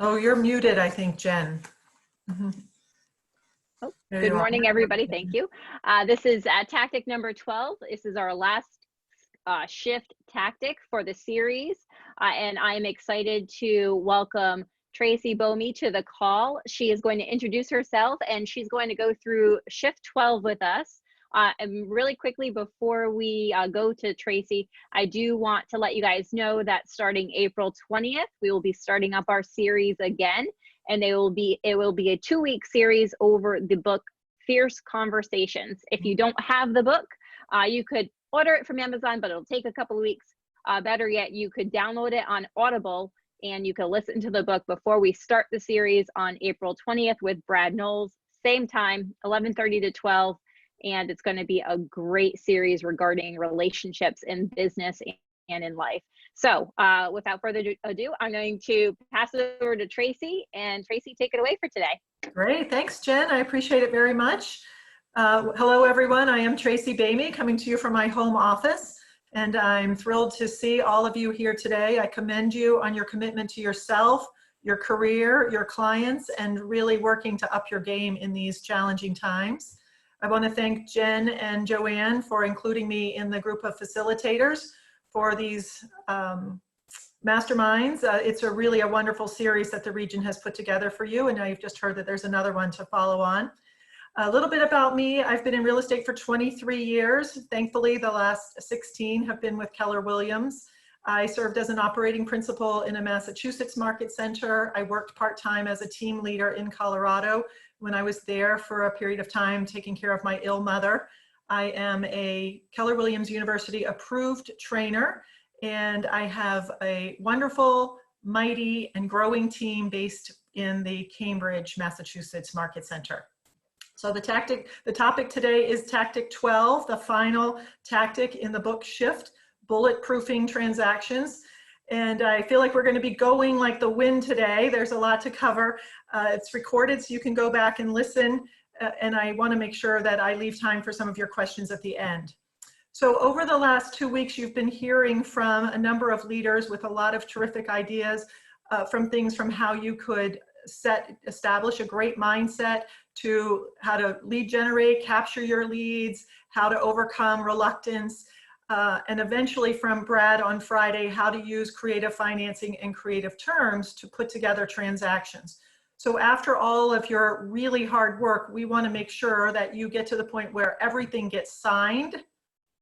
Oh, you're muted, I think, Jen. Oh, There good you are. morning, everybody. Thank you. This is tactic number 12. This is our last shift tactic for the series. And I am excited to welcome Tracy Bomey to the call. She is going to introduce herself and she's going to go through shift 12 with us. And really quickly before we go to Tracy, I do want to let you guys know that starting April 20th, we will be starting up our series again. And it will be a 2-week series over the book Fierce Conversations. If you don't have the book, you could order it from Amazon, but it'll take a couple of weeks. Better yet, you could download it on Audible and you can listen to the book before we start the series on April 20th with Brad Knowles. Same time, 11:30 to 12. And it's going to be a great series regarding relationships in business and in life. So without further ado, I'm going to pass it over to Tracy, and Tracy, take it away for today. Great, thanks, Jen. I appreciate it very much. Hello, everyone. I am Tracy Bomey, coming to you from my home office, and I'm thrilled to see all of you here today. I commend you on your commitment to yourself, your career, your clients, and really working to up your game in these challenging times. I want to thank Jen and Joanne for including me in the group of facilitators for these masterminds. It's really a wonderful series that the region has put together for you, and now you've just heard that there's another one to follow on. A little bit about me. I've been in real estate for 23 years. Thankfully, the last 16 have been with Keller Williams. I served as an operating principal in a Massachusetts market center. I worked part-time as a team leader in Colorado when I was there for a period of time taking care of my ill mother. I am a Keller Williams University approved trainer, and I have a wonderful, mighty, and growing team based in the Cambridge, Massachusetts Market Center. So the topic today is tactic 12, the final tactic in the book Shift, bulletproofing transactions. And I feel like we're going to be going like the wind today. There's a lot to cover. It's recorded, so you can go back and listen. And I want to make sure that I leave time for some of your questions at the end. So over the last 2 weeks, you've been hearing from a number of leaders with a lot of terrific ideas from how you could establish a great mindset, to how to lead generate, capture your leads, how to overcome reluctance, and eventually from Brad on Friday, how to use creative financing and creative terms to put together transactions. So after all of your really hard work, we want to make sure that you get to the point where everything gets signed,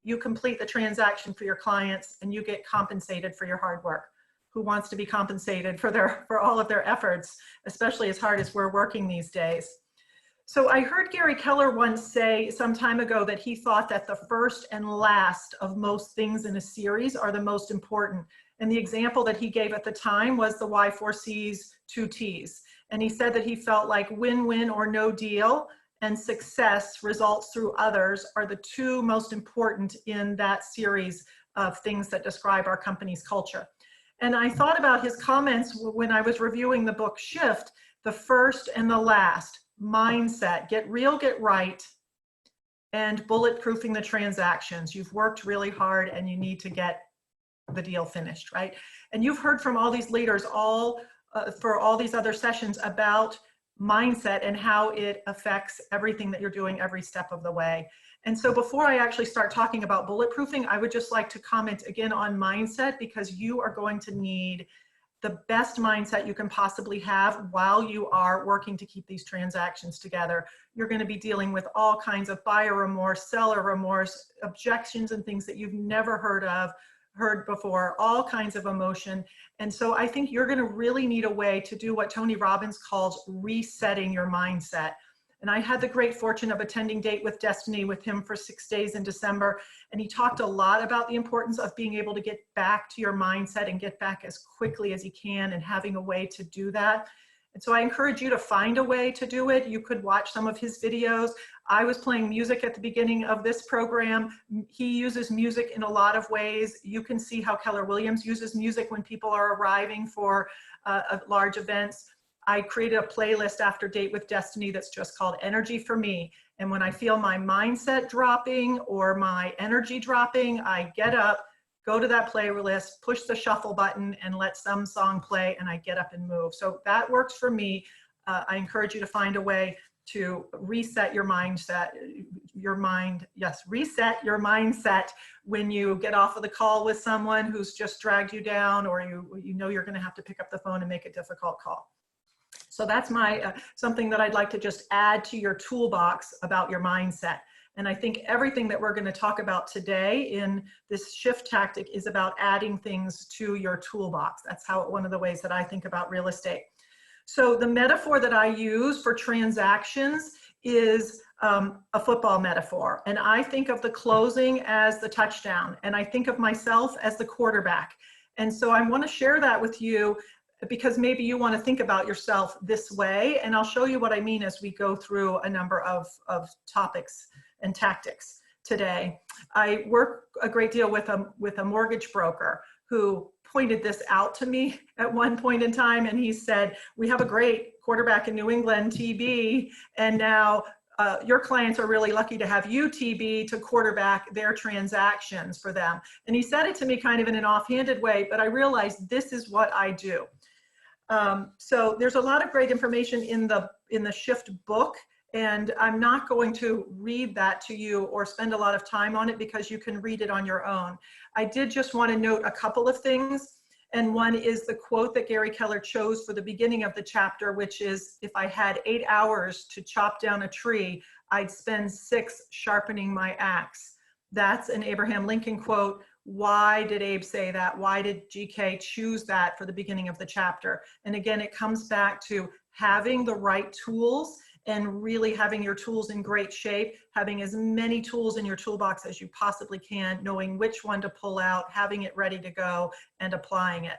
you complete the transaction for your clients, and you get compensated for your hard work. Who wants to be compensated for all of their efforts, especially as hard as we're working these days? So I heard Gary Keller once say some time ago that he thought that the first and last of most things in a series are the most important. And the example that he gave at the time was the Y4C's 2 T's. And he said that he felt like win-win or no deal and success results through others are the 2 most important in that series of things that describe our company's culture. And I thought about his comments when I was reviewing the book Shift, the first and the last. Mindset, get real, get right, and bulletproofing the transactions. You've worked really hard and you need to get the deal finished, right? And you've heard from all these leaders for all these other sessions about mindset and how it affects everything that you're doing every step of the way. And so before I actually start talking about bulletproofing, I would just like to comment again on mindset, because you are going to need the best mindset you can possibly have while you are working to keep these transactions together. You're going to be dealing with all kinds of buyer remorse, seller remorse, objections, and things that you've never heard before, all kinds of emotion. And so I think you're going to really need a way to do what Tony Robbins calls resetting your mindset. And I had the great fortune of attending Date with Destiny with him for 6 days in December. And he talked a lot about the importance of being able to get back to your mindset and get back as quickly as you can, and having a way to do that. And so I encourage you to find a way to do it. You could watch some of his videos. I was playing music at the beginning of this program. He uses music in a lot of ways. You can see how Keller Williams uses music when people are arriving for large events. I created a playlist after Date with Destiny that's just called Energy for Me. And when I feel my mindset dropping or my energy dropping, I get up, go to that playlist, push the shuffle button, and let some song play, and I get up and move. So that works for me. I encourage you to find a way to reset your mindset, reset your mindset when you get off of the call with someone who's just dragged you down, or you know you're going to have to pick up the phone and make a difficult call. So that's my something that I'd like to just add to your toolbox about your mindset. And I think everything that we're going to talk about today in this shift tactic is about adding things to your toolbox. That's one of the ways that I think about real estate. So the metaphor that I use for transactions is a football metaphor. And I think of the closing as the touchdown, and I think of myself as the quarterback. And so I want to share that with you because maybe you want to think about yourself this way. And I'll show you what I mean as we go through a number of topics and tactics today. I work a great deal with a mortgage broker who pointed this out to me at one point in time, and he said, we have a great quarterback in New England, TB, and now your clients are really lucky to have you, TB, to quarterback their transactions for them. And he said it to me kind of in an offhanded way, but I realized this is what I do. So there's a lot of great information in the Shift book, and I'm not going to read that to you or spend a lot of time on it because you can read it on your own. I did just want to note a couple of things. And one is the quote that Gary Keller chose for the beginning of the chapter, which is, if I had 8 hours to chop down a tree, I'd spend 6 sharpening my axe. That's an Abraham Lincoln quote. Why did Abe say that? Why did GK choose that for the beginning of the chapter? And again, it comes back to having the right tools and really having your tools in great shape, having as many tools in your toolbox as you possibly can, knowing which one to pull out, having it ready to go, and applying it.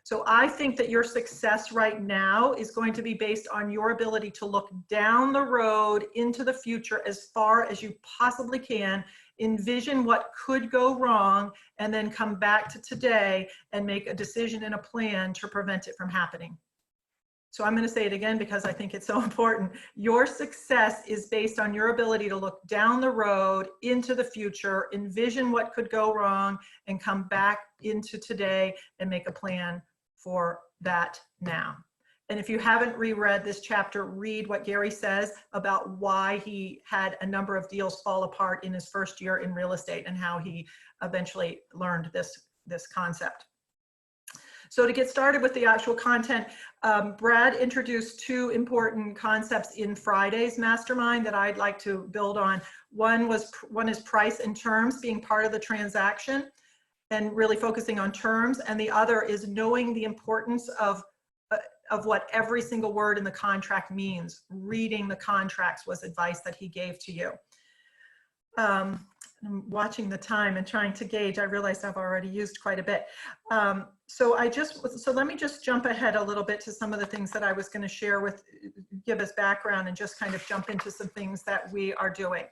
So I think that your success right now is going to be based on your ability to look down the road into the future as far as you possibly can, envision what could go wrong, and then come back to today and make a decision and a plan to prevent it from happening. So I'm going to say it again because I think it's so important. Your success is based on your ability to look down the road into the future, envision what could go wrong, and come back into today and make a plan for that now. And if you haven't reread this chapter, read what Gary says about why he had a number of deals fall apart in his first year in real estate and how he eventually learned this concept. So to get started with the actual content, Brad introduced 2 important concepts in Friday's Mastermind that I'd like to build on. One is price and terms being part of the transaction and really focusing on terms. And the other is knowing the importance of what every single word in the contract means. Reading the contracts was advice that he gave to you. I'm watching the time and trying to gauge. I realized I've already used quite a bit. So let me just jump ahead a little bit to some of the things that I was going to share give us background and just kind of jump into some things that we are doing.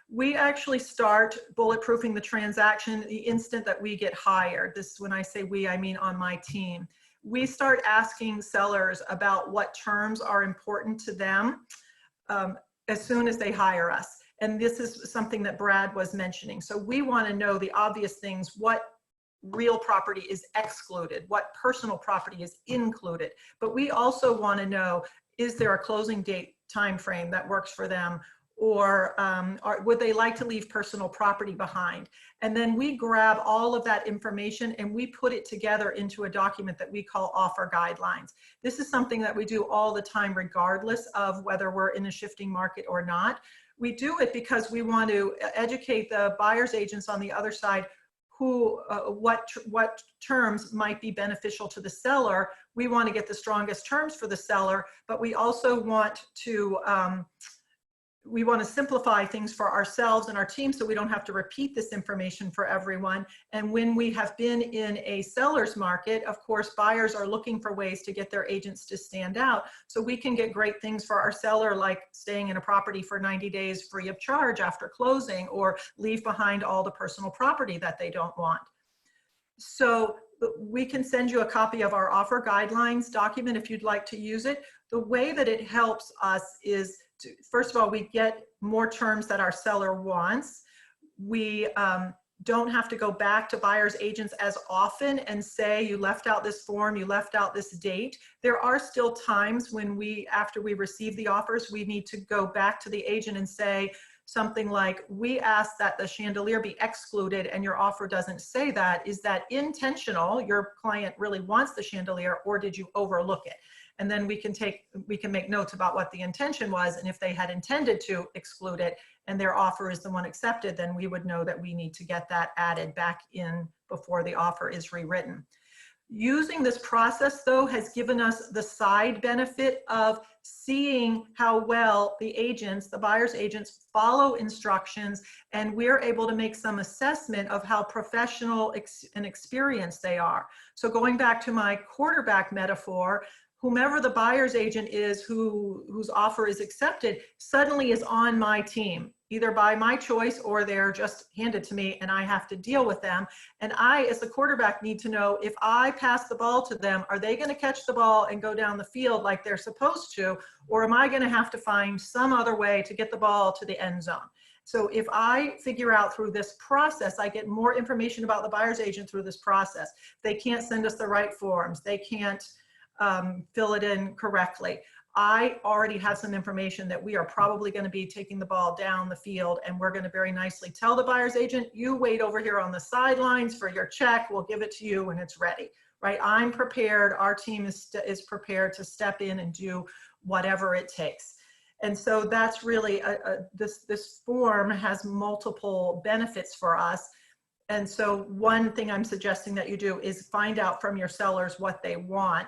We actually start bulletproofing the transaction the instant that we get hired. This, when I say we, I mean on my team. We start asking sellers about what terms are important to them as soon as they hire us. And this is something that Brad was mentioning. So we want to know the obvious things: what real property is excluded, what personal property is included. But we also want to know, is there a closing date time frame that works for them? Or would they like to leave personal property behind? And then we grab all of that information and we put it together into a document that we call offer guidelines. This is something that we do all the time, regardless of whether we're in a shifting market or not. We do it because we want to educate the buyer's agents on the other side what terms might be beneficial to the seller. We want to get the strongest terms for the seller, but we also want to simplify things for ourselves and our team so we don't have to repeat this information for everyone. And when we have been in a seller's market, of course, buyers are looking for ways to get their agents to stand out. So we can get great things for our seller, like staying in a property for 90 days free of charge after closing, or leave behind all the personal property that they don't want. So we can send you a copy of our offer guidelines document if you'd like to use it. The way that it helps us is first of all, we get more terms that our seller wants. We don't have to go back to buyer's agents as often and say, you left out this form, you left out this date. There are still times when after we receive the offers, we need to go back to the agent and say something like, we ask that the chandelier be excluded and your offer doesn't say that. Is that intentional? Your client really wants the chandelier, or did you overlook it? And then we can make notes about what the intention was. And if they had intended to exclude it and their offer is the one accepted, then we would know that we need to get that added back in before the offer is rewritten. Using this process, though, has given us the side benefit of seeing how well the agents, the buyer's agents, follow instructions, and we're able to make some assessment of how professional and experienced they are. So going back to my quarterback metaphor, whomever the buyer's agent is whose offer is accepted suddenly is on my team, either by my choice or they're just handed to me and I have to deal with them. And I, as the quarterback, need to know, if I pass the ball to them, are they going to catch the ball and go down the field like they're supposed to? Or am I going to have to find some other way to get the ball to the end zone? So if I figure out through this process, I get more information about the buyer's agent through this process. They can't send us the right forms. They can't fill it in correctly. I already have some information that we are probably going to be taking the ball down the field, and we're going to very nicely tell the buyer's agent, you wait over here on the sidelines for your check. We'll give it to you when it's ready, right? I'm prepared. Our team is prepared to step in and do whatever it takes. And so that's really, this form has multiple benefits for us. And so one thing I'm suggesting that you do is find out from your sellers what they want,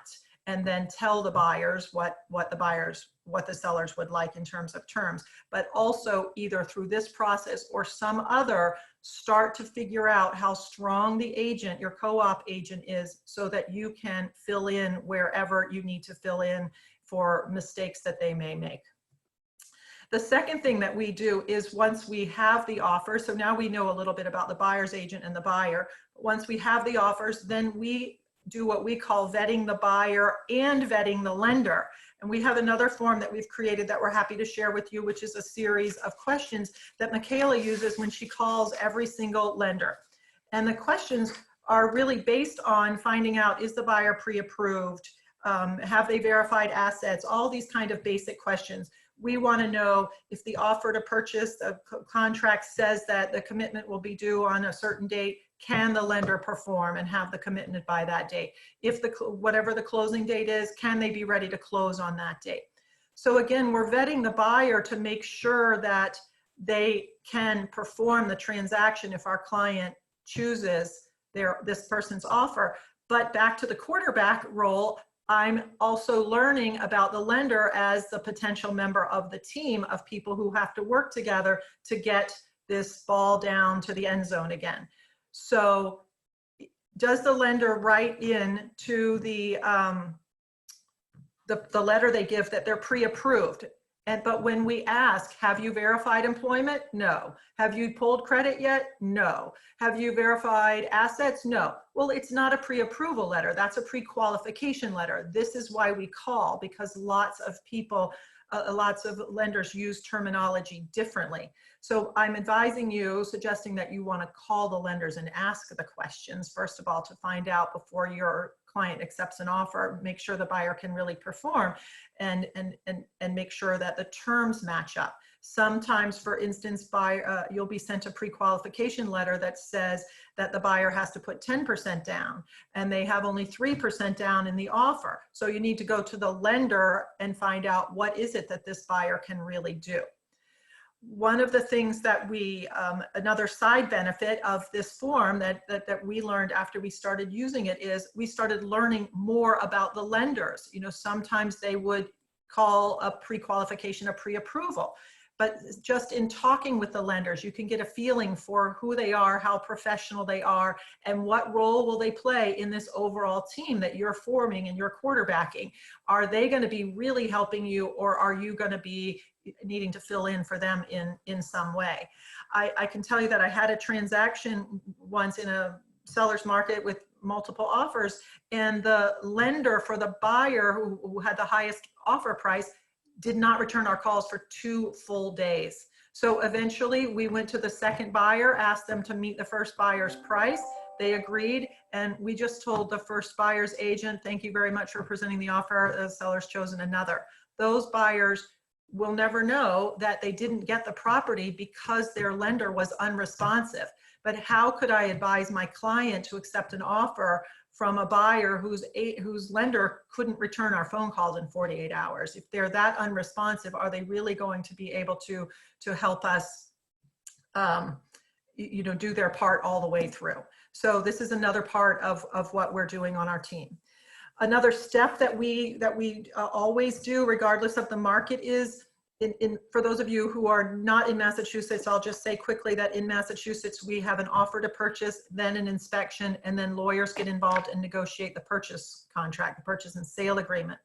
and then tell the buyers what the sellers would like in terms of terms. But also, either through this process or some other, start to figure out how strong the agent, your co-op agent, is, so that you can fill in wherever you need to fill in for mistakes that they may make. The second thing that we do is, once we have the offer, so now we know a little bit about the buyer's agent and the buyer. Once we have the offers, then we do what we call vetting the buyer and vetting the lender. And we have another form that we've created that we're happy to share with you, which is a series of questions that Michaela uses when she calls every single lender. And the questions are really based on finding out, is the buyer pre-approved? Have they verified assets? All these kind of basic questions. We want to know if the offer to purchase, the contract says that the commitment will be due on a certain date, can the lender perform and have the commitment by that date? If whatever the closing date is, can they be ready to close on that date? So again, we're vetting the buyer to make sure that they can perform the transaction if our client chooses this person's offer. But back to the quarterback role, I'm also learning about the lender as the potential member of the team of people who have to work together to get this ball down to the end zone again. So does the lender write in to the letter they give that they're pre-approved? But when we ask, have you verified employment? No. Have you pulled credit yet? No. Have you verified assets? No. Well, it's not a pre-approval letter. That's a pre-qualification letter. This is why we call, because lots of people, lots of lenders use terminology differently. So I'm advising you, suggesting that you want to call the lenders and ask the questions, first of all, to find out before your client accepts an offer, make sure the buyer can really perform, and make sure that the terms match up. Sometimes, for instance, you'll be sent a pre-qualification letter that says that the buyer has to put 10% down, and they have only 3% down in the offer. So you need to go to the lender and find out, what is it that this buyer can really do? One of the things that we, another side benefit of this form that we learned after we started using it, is we started learning more about the lenders. You know, sometimes they would call a pre-qualification a pre-approval. But just in talking with the lenders, you can get a feeling for who they are, how professional they are, and what role will they play in this overall team that you're forming and you're quarterbacking. Are they going to be really helping you, or are you going to be needing to fill in for them in some way? I can tell you that I had a transaction once in a seller's market with multiple offers, and the lender for the buyer who had the highest offer price did not return our calls for 2 full days. So eventually we went to the second buyer, asked them to meet the first buyer's price. They agreed, and we just told the first buyer's agent, thank you very much for presenting the offer. The seller's chosen another. Those buyers will never know that they didn't get the property because their lender was unresponsive. But how could I advise my client to accept an offer from a buyer whose lender couldn't return our phone calls in 48 hours? If they're that unresponsive, are they really going to be able to help us do their part all the way through? So this is another part of what we're doing on our team. Another step that we always do, regardless of the market, is for those of you who are not in Massachusetts, I'll just say quickly that in Massachusetts, we have an offer to purchase, then an inspection, and then lawyers get involved and negotiate the purchase contract, the purchase and sale agreement.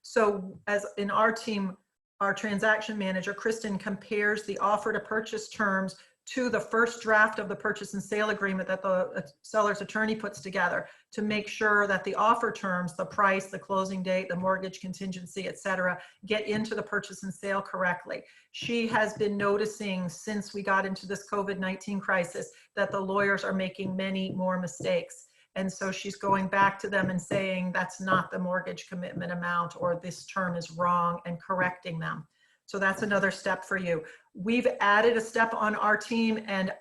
So as in our team, our transaction manager, Kristen, compares the offer to purchase terms to the first draft of the purchase and sale agreement that the seller's attorney puts together to make sure that the offer terms, the price, the closing date, the mortgage contingency, et cetera, get into the purchase and sale correctly. She has been noticing since we got into this COVID-19 crisis that the lawyers are making many more mistakes. And so she's going back to them and saying, that's not the mortgage commitment amount, or this term is wrong, and correcting them. So that's another step for you. We've added a step on our team, and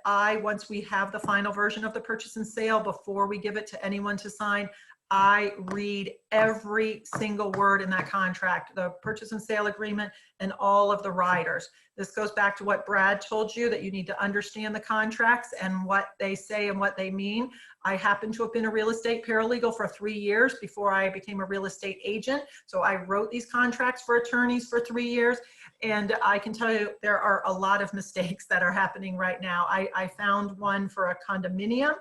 once we have the final version of the purchase and sale, before we give it to anyone to sign, I read every single word in that contract, the purchase and sale agreement, and all of the riders. This goes back to what Brad told you, that you need to understand the contracts and what they say and what they mean. I happen to have been a real estate paralegal for 3 years before I became a real estate agent. So I wrote these contracts for attorneys for 3 years. And I can tell you there are a lot of mistakes that are happening right now. I found one for a condominium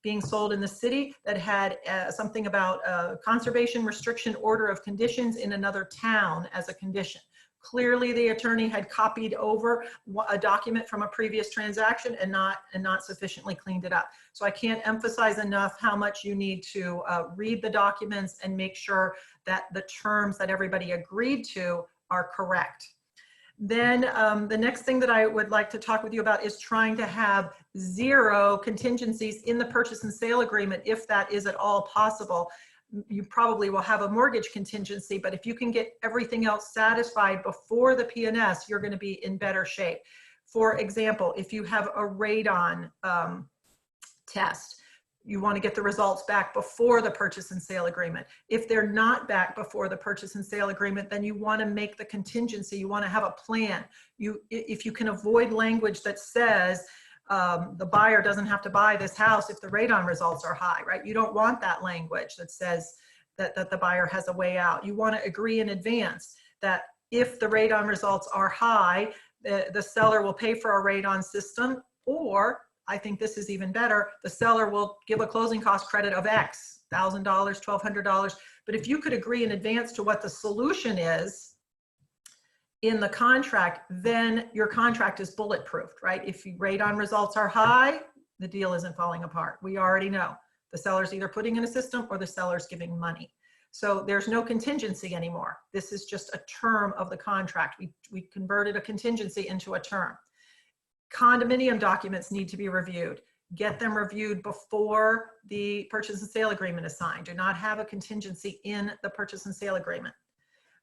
being sold in the city that had something about a conservation restriction order of conditions in another town as a condition. Clearly the attorney had copied over a document from a previous transaction and not sufficiently cleaned it up. So I can't emphasize enough how much you need to read the documents and make sure that the terms that everybody agreed to are correct. Then the next thing that I would like to talk with you about is trying to have 0 contingencies in the purchase and sale agreement, if that is at all possible. You probably will have a mortgage contingency, but if you can get everything else satisfied before the P&S, you're going to be in better shape. For example, if you have a radon test, you want to get the results back before the purchase and sale agreement. If they're not back before the purchase and sale agreement, then you want to make the contingency. You want to have a plan. If you can avoid language that says the buyer doesn't have to buy this house if the radon results are high, right? You don't want that language that says that the buyer has a way out. You want to agree in advance that if the radon results are high, the seller will pay for a radon system, or I think this is even better, the seller will give a closing cost credit of X, $1,000, $1,200. But if you could agree in advance to what the solution is in the contract, then your contract is bulletproofed, right? If radon results are high, the deal isn't falling apart. We already know the seller's either putting in a system or the seller's giving money. So there's no contingency anymore. This is just a term of the contract. We converted a contingency into a term. Condominium documents need to be reviewed. Get them reviewed before the purchase and sale agreement is signed. Do not have a contingency in the purchase and sale agreement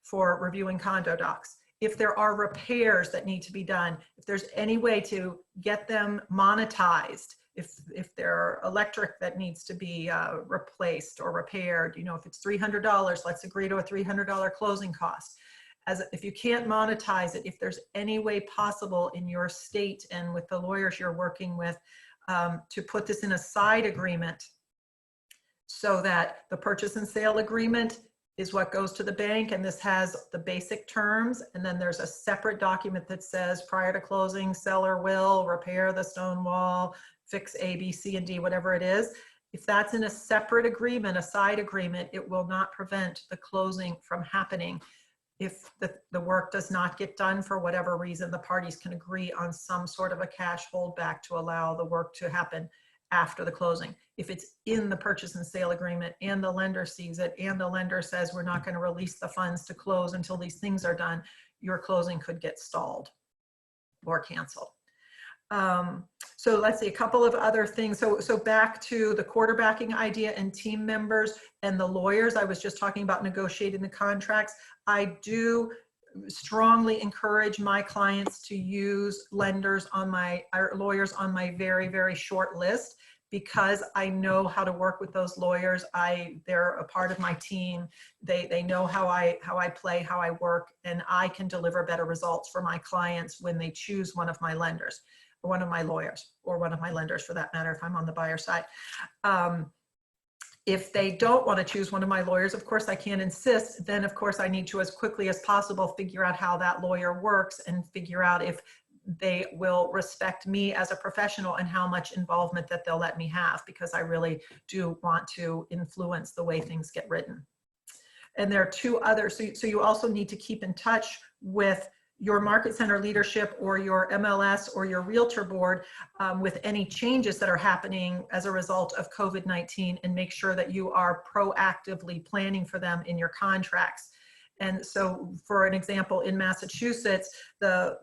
for reviewing condo docs. If there are repairs that need to be done, if there's any way to get them monetized, if there are electric that needs to be replaced or repaired, if it's $300, let's agree to a $300 closing cost. If you can't monetize it, if there's any way possible in your state and with the lawyers you're working with to put this in a side agreement so that the purchase and sale agreement is what goes to the bank, and this has the basic terms, and then there's a separate document that says prior to closing, seller will repair the stone wall, fix A, B, C, and D, whatever it is. If that's in a separate agreement, a side agreement, it will not prevent the closing from happening. If the work does not get done for whatever reason, the parties can agree on some sort of a cash holdback to allow the work to happen after the closing. If it's in the purchase and sale agreement and the lender sees it and the lender says we're not going to release the funds to close until these things are done, your closing could get stalled. or cancel. So let's see, a couple of other things. So back to the quarterbacking idea and team members and the lawyers. I was just talking about negotiating the contracts. I do strongly encourage my clients to use lawyers on my very, very short list, because I know how to work with those lawyers. They're a part of my team. They know how I play, how I work, and I can deliver better results for my clients when they choose one of my lenders, or one of my lawyers, or one of my lenders for that matter, if I'm on the buyer side. If they don't want to choose one of my lawyers, of course I can't insist. Then of course I need to, as quickly as possible, figure out how that lawyer works and figure out if they will respect me as a professional and how much involvement that they'll let me have, because I really do want to influence the way things get written. And there are two others. So you also need to keep in touch with your market center leadership or your MLS or your realtor board with any changes that are happening as a result of COVID-19, and make sure that you are proactively planning for them in your contracts. And so, for an example, in Massachusetts, the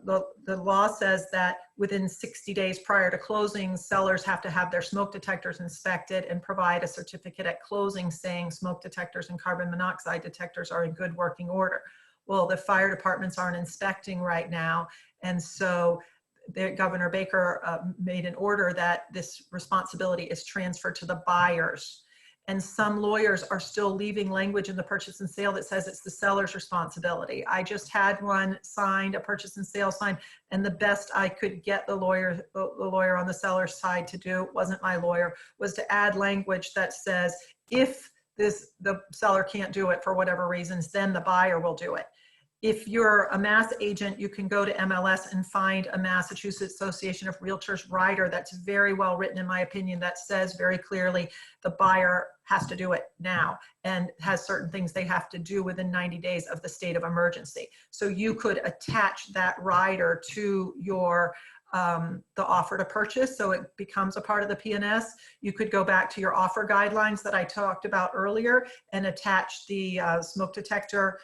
law says that within 60 days prior to closing, sellers have to have their smoke detectors inspected and provide a certificate at closing saying smoke detectors and carbon monoxide detectors are in good working order. Well, the fire departments aren't inspecting right now, and so Governor Baker made an order that this responsibility is transferred to the buyers. And some lawyers are still leaving language in the purchase and sale that says it's the seller's responsibility. I just had one signed, a purchase and sale signed, and the best I could get the lawyer on the seller's side to do, wasn't my lawyer, was to add language that says if the seller can't do it for whatever reasons, then the buyer will do it. If you're a mass agent, you can go to MLS and find a Massachusetts Association of Realtors rider that's very well written, in my opinion, that says very clearly the buyer has to do it now and has certain things they have to do within 90 days of the state of emergency. So you could attach that rider to your the offer to purchase, so it becomes a part of the P&S. You could go back to your offer guidelines that I talked about earlier and attach the smoke detector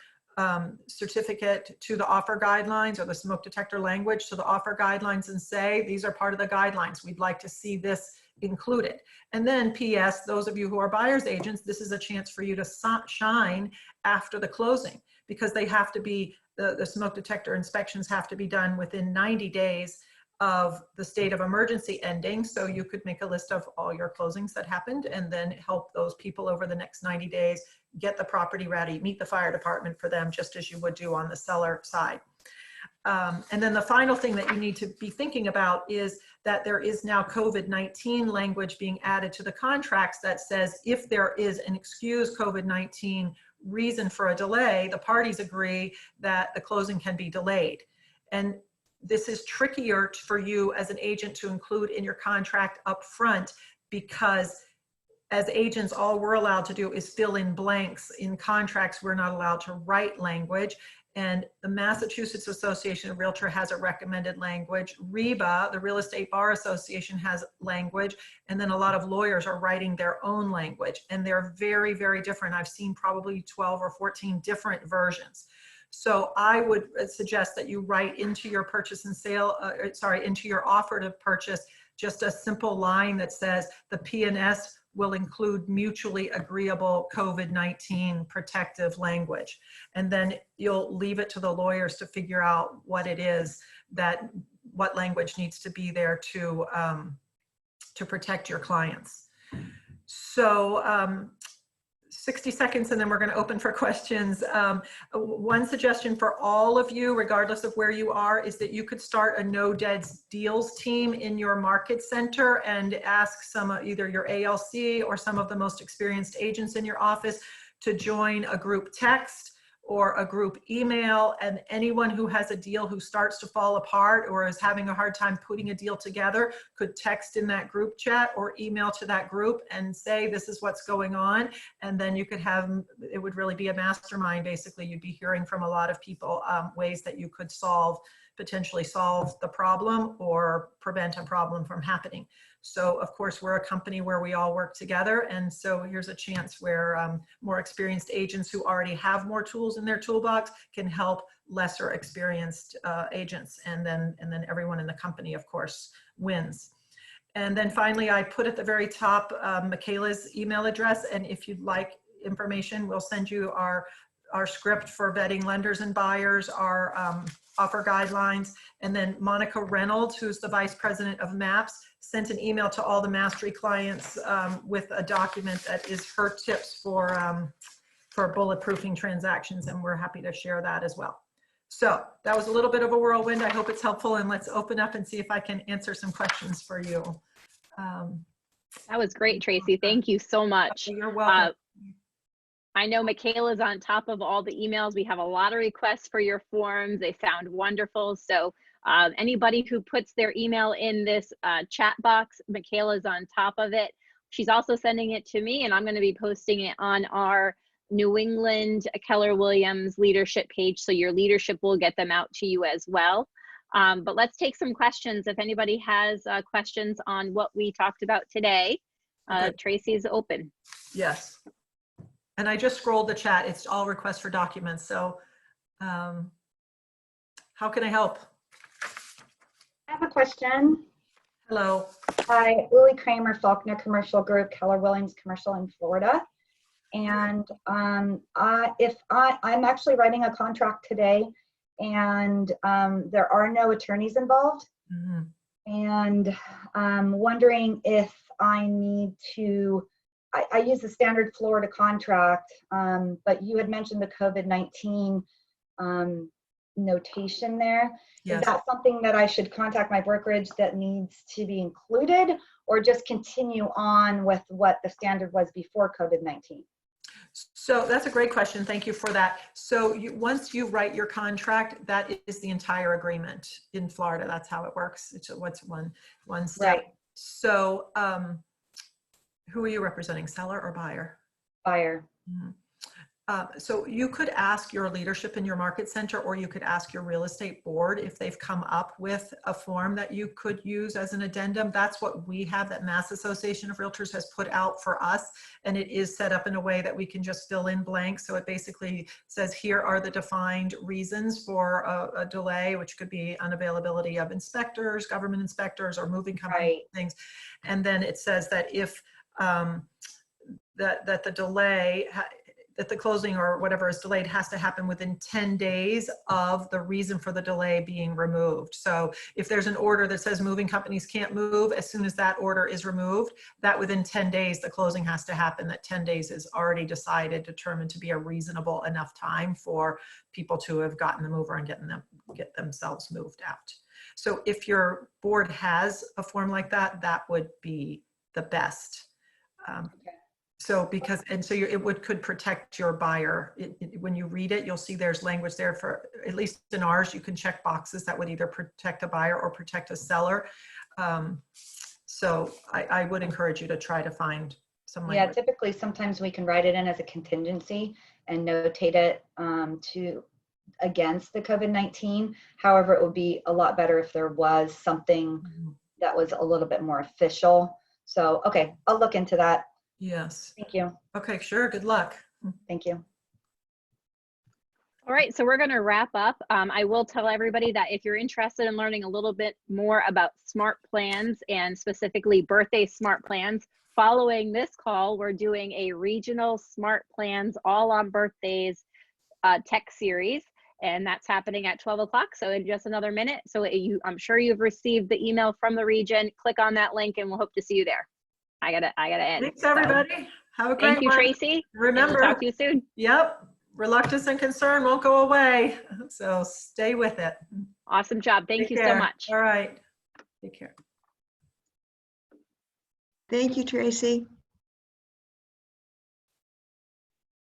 certificate to the offer guidelines, or the smoke detector language to the offer guidelines, and say, these are part of the guidelines. We'd like to see this included. And then PS, those of you who are buyer's agents, this is a chance for you to shine after the closing, because they have to be, the smoke detector inspections have to be done within 90 days of the state of emergency ending. So you could make a list of all your closings that happened and then help those people over the next 90 days get the property ready, meet the fire department for them, just as you would do on the seller side. And then the final thing that you need to be thinking about is that there is now COVID-19 language being added to the contracts that says if there is an excused COVID-19 reason for a delay, the parties agree that the closing can be delayed. And this is trickier for you as an agent to include in your contract up front, because as agents, all we're allowed to do is fill in blanks. In contracts, we're not allowed to write language. And the Massachusetts Association of Realtor has a recommended language. REBA, the Real Estate Bar Association, has language. And then a lot of lawyers are writing their own language. And they're very, very different. I've seen probably 12 or 14 different versions. So I would suggest that you write into your purchase and sale, into your offer to purchase, just a simple line that says the P&S will include mutually agreeable COVID-19 protective language. And then you'll leave it to the lawyers to figure out what it is what language needs to be there to protect your clients. So 60 seconds and then we're going to open for questions. One suggestion for all of you, regardless of where you are, is that you could start a no dead deals team in your market center and ask either your ALC or some of the most experienced agents in your office to join a group text or a group email, and anyone who has a deal who starts to fall apart or is having a hard time putting a deal together could text in that group chat or email to that group and say, this is what's going on. And then you could have, it would really be a mastermind. Basically, you'd be hearing from a lot of people, ways that you could potentially solve the problem or prevent a problem from happening. So of course, we're a company where we all work together. And so here's a chance where more experienced agents who already have more tools in their toolbox can help lesser experienced agents. And then everyone in the company, of course, wins. And then finally, I put at the very top Michaela's email address. And if you'd like information, we'll send you our script for vetting lenders and buyers, our offer guidelines. And then Monica Reynolds, who's the Vice President of MAPS, sent an email to all the Mastery clients with a document that is her tips for bulletproofing transactions. And we're happy to share that as well. So that was a little bit of a whirlwind. I hope it's helpful, and let's open up and see if I can answer some questions for you. That was great, Tracy. Thank you so much. You're welcome. I know Michaela's on top of all the emails. We have a lot of requests for your forms. They sound wonderful. So anybody who puts their email in this chat box, Michaela's on top of it. She's also sending it to me, and I'm going to be posting it on our New England Keller Williams leadership page. So your leadership will get them out to you as well. But let's take some questions. If anybody has questions on what we talked about today, Tracy's open. Yes. And I just scrolled the chat. It's all requests for documents. So how can I help? I have a question. Hello. Hi, Lily Kramer, Faulkner Commercial Group, Keller Williams Commercial in Florida. And I'm actually writing a contract today, and there are no attorneys involved. Mm-hmm. And I'm wondering if I need to, I use the standard Florida contract, but you had mentioned the COVID-19 notation there. Yes. Is that something that I should contact my brokerage that needs to be included, or just continue on with what the standard was before COVID-19? So that's a great question. Thank you for that. So once you write your contract, that is the entire agreement in Florida. That's how it works. It's what's one step. Right. So who are you representing, seller or buyer? Buyer. Mm-hmm. So you could ask your leadership in your market center, or you could ask your real estate board if they've come up with a form that you could use as an addendum. That's what we have, that Mass Association of Realtors has put out for us. And it is set up in a way that we can just fill in blanks. So it basically says, here are the defined reasons for a delay, which could be unavailability of inspectors, government inspectors, or moving company Right. things. And then it says that if that the delay, that the closing or whatever is delayed has to happen within 10 days of the reason for the delay being removed. So if there's an order that says moving companies can't move, as soon as that order is removed, that within 10 days, the closing has to happen. That 10 days is already determined to be a reasonable enough time for people to have gotten the mover and get themselves moved out. So if your board has a form like that, that would be the best. So it could protect your buyer. When you read it, you'll see there's language there for, at least in ours, you can check boxes that would either protect a buyer or protect a seller. So I would encourage you to try to find some language. Yeah, typically sometimes we can write it in as a contingency and notate it against the COVID-19. However, it would be a lot better if there was something that was a little bit more official. So, okay, I'll look into that. Yes. Thank you. Okay, sure. Good luck. Thank you. All right, so we're going to wrap up. I will tell everybody that if you're interested in learning a little bit more about smart plans, and specifically birthday smart plans, following this call, we're doing a regional smart plans all on birthdays tech series, and that's happening at 12 o'clock. So in just another minute. So I'm sure you've received the email from the region. Click on that link and we'll hope to see you there. I gotta end. Thanks, everybody. So, have a great thank you, one. Tracy. Remember, we'll talk to you soon. Yep. Reluctance and concern won't go away. So stay with it. Awesome job. Thank you so much. All right. Take care. Thank you, Tracy.